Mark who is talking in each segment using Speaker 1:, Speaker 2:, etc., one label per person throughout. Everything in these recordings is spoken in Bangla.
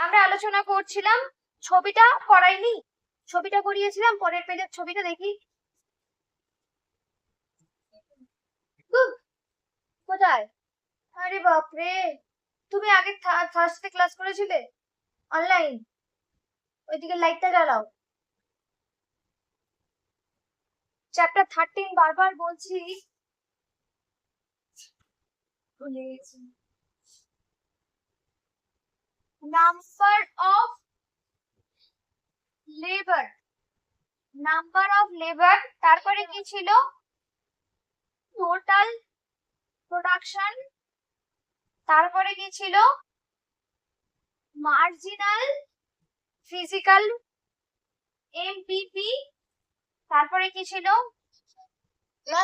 Speaker 1: আমরা আলোচনা করছিলাম, ছবিটা করাইনি, ছবিটা করিয়েছিলাম, পরের পেজের ছবিটা দেখি। কোথায়? আরে বাপরে, তুমি আগে ফার্স্টে ক্লাস করেছিলে অনলাইন? ওইদিকে লাইটটা জ্বালাও। চ্যাপ্টার 13 বারবার বলছি, ভুলে গেছি। Number of labour, number of labour, তারপরে কি ছিল? টোটাল প্রোডাকশন, তারপরে কি ছিল? মার্জিনাল ফিজিক্যাল এমপিপি, তারপরে কি ছিল?
Speaker 2: না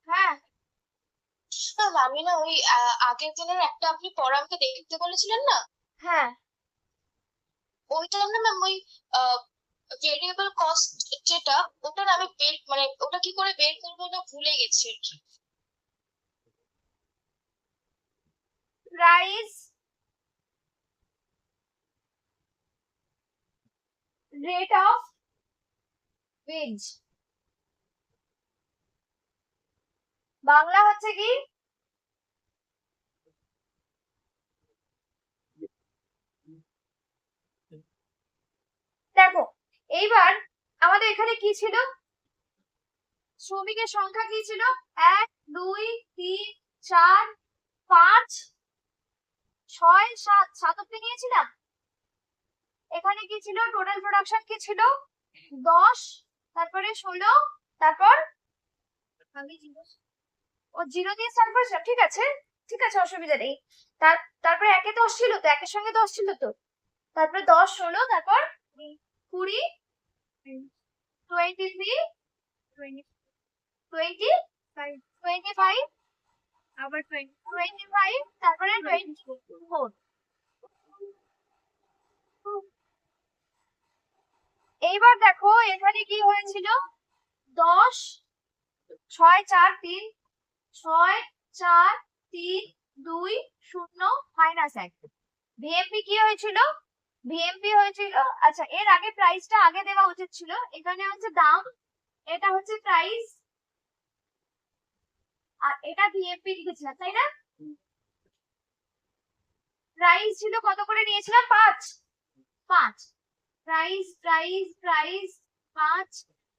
Speaker 1: হ্যাঁ
Speaker 2: আমি না ওই আগের দিনের একটা আপনি পড়া আমাকে দেখতে বলেছিলেন না,
Speaker 1: হ্যাঁ,
Speaker 2: ওইটা না ম্যাম ওই ভেরিয়েবল কস্ট যেটা, ওটা না আমি বের মানে ওটা কি করে বের করবো না ভুলে গেছি আর কি।
Speaker 1: Price rate of wage, Bangla হচ্ছে কি? দেখো এইবার আমাদের এখানে কি ছিল? শ্রমিকের সংখ্যা কি ছিল? 1 2 3 4 5 6 7, 7 অব্দি নিয়েছিলাম। এখানে কি ছিল? টোটাল প্রোডাকশন কি ছিল? 10, তারপরে 16, তারপর আমি ও 0 দিয়ে স্টার্ট করেছিলাম। ঠিক আছে, ঠিক আছে, অসুবিধা নেই। তারপরে একে 10 ছিল তো, একের সঙ্গে 10 ছিল তো, তারপরে 10 16, তারপর 20 23 20 25, আবার 25, তারপরে 24। এইবার দেখো এখানে কি হয়েছিল? 10 6 4 3 6 4 3 2 0 -1। ভিএমপি কি হয়েছিল? ভিএমপি হয়েছিল, আচ্ছা এর আগে প্রাইসটা আগে দেওয়া উচিত ছিল। এখানে হচ্ছে দাম, এটা হচ্ছে প্রাইস, আর এটা ভিএমপি লিখেছিলাম, তাই না? প্রাইস ছিল কত করে নিয়েছিলাম? 5 5। Price price price 5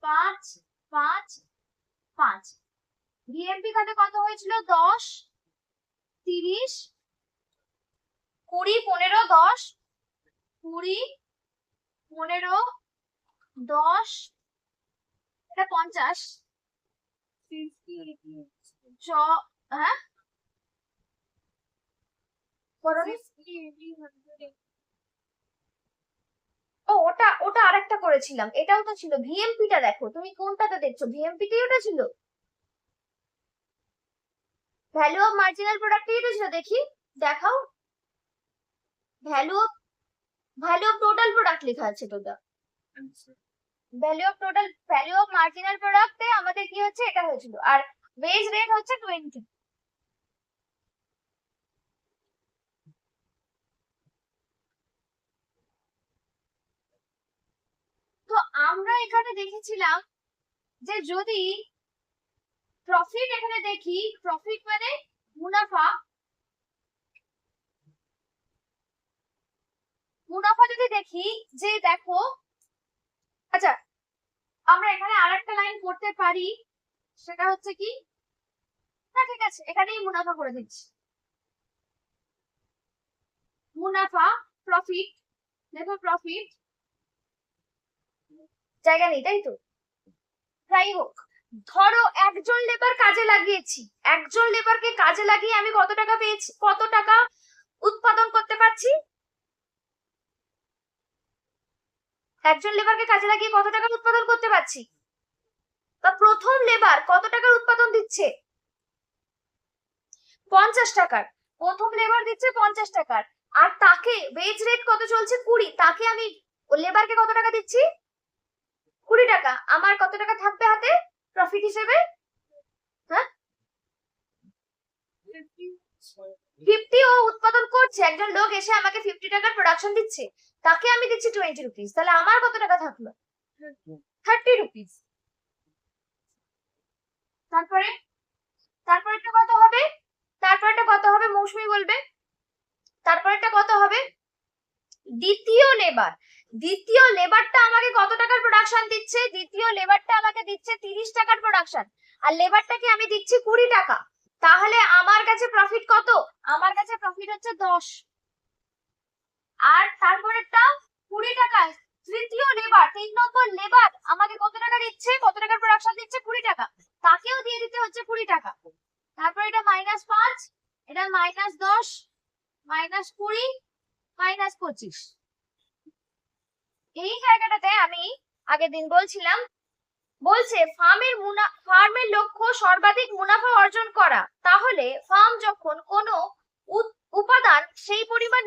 Speaker 1: 5 5 5। ভিএমপি খাতে কত হয়েছিল? 10 30 20 15 10 20 15 10, এটা 50 হ্যাঁ ও ওটা ওটা আরেকটা করেছিলাম, এটাও তো ছিল। ভিএমপিটা দেখো, তুমি কোনটাতে দেখছো? ভিএমপিটাই ওটা ছিল, ভ্যালু অফ মার্জিনাল প্রোডাক্টই তো ছিল। দেখি, দেখাও। ভ্যালু অফ টোটাল প্রোডাক্ট লেখা আছে তো, ভ্যালু অফ মার্জিনাল প্রোডাক্টে আমাদের কি হচ্ছে? এটা হয়েছিল, আর ওয়েজ রেট হচ্ছে 20। তো আমরা এখানে দেখেছিলাম যে যদি প্রফিট, এখানে দেখি প্রফিট মানে মুনাফা, মুনাফা যদি দেখি যে দেখো, আচ্ছা আমরা এখানে আরেকটা লাইন করতে পারি, সেটা হচ্ছে কি, না ঠিক আছে এখানেই মুনাফা করে দিচ্ছি। মুনাফা, প্রফিট, দেখো প্রফিট, জায়গা নেই তাই তো? যাই হোক, ধরো একজন লেবার কাজে লাগিয়েছি, একজন লেবারকে কাজে লাগিয়ে আমি কত টাকা পেয়েছি, কত টাকা উৎপাদন করতে পারছি? একজন লেবারকে কাজে লাগিয়ে কত টাকা উৎপাদন করতে পারছি? বা প্রথম লেবার কত টাকার উৎপাদন দিচ্ছে? 50 টাকার। প্রথম লেবার দিচ্ছে 50 টাকার, আর তাকে ওয়েজ রেট কত চলছে? 20, তাকে আমি লেবারকে কত টাকা দিচ্ছি? 20 টাকা। আমার কত টাকা থাকবে হাতে প্রফিট হিসেবে? হ্যাঁ 50 ও উৎপাদন করছে, একজন লোক এসে আমাকে 50 টাকার প্রোডাকশন দিচ্ছে, তাকে আমি দিচ্ছি 20 রুপিস, তাহলে আমার কত টাকা থাকলো? 30 রুপিস। তারপরে তারপরেটা কত হবে? তারপরেটা কত হবে মৌসুমী বলবে? তারপরেটা কত হবে? দ্বিতীয় লেবারটা আমাকে কত টাকার প্রোডাকশন দিচ্ছে? দ্বিতীয় লেবারটা আমাকে দিচ্ছে 30 টাকার প্রোডাকশন, আর লেবারটাকে আমি দিচ্ছি 20 টাকা। তাহলে আমার কাছে প্রফিট কত? আমার কাছে প্রফিট হচ্ছে 10। আর তারপরেরটা 20 টাকায় তৃতীয় লেবার, 3 নম্বর লেবার আমাকে কত টাকা দিচ্ছে? কত টাকার প্রোডাকশন দিচ্ছে? 20 টাকা, তাকেও দিয়ে দিতে হচ্ছে 20 টাকা। তারপর এটা -5, এটা -10, -20, -25। এই জায়গাটাতে আমি আগের দিন বলছিলাম, বলছে ফার্মের লক্ষ্য সর্বাধিক মুনাফা অর্জন করা। তাহলে ফার্ম যখন কোনো উপাদান সেই পরিমাণ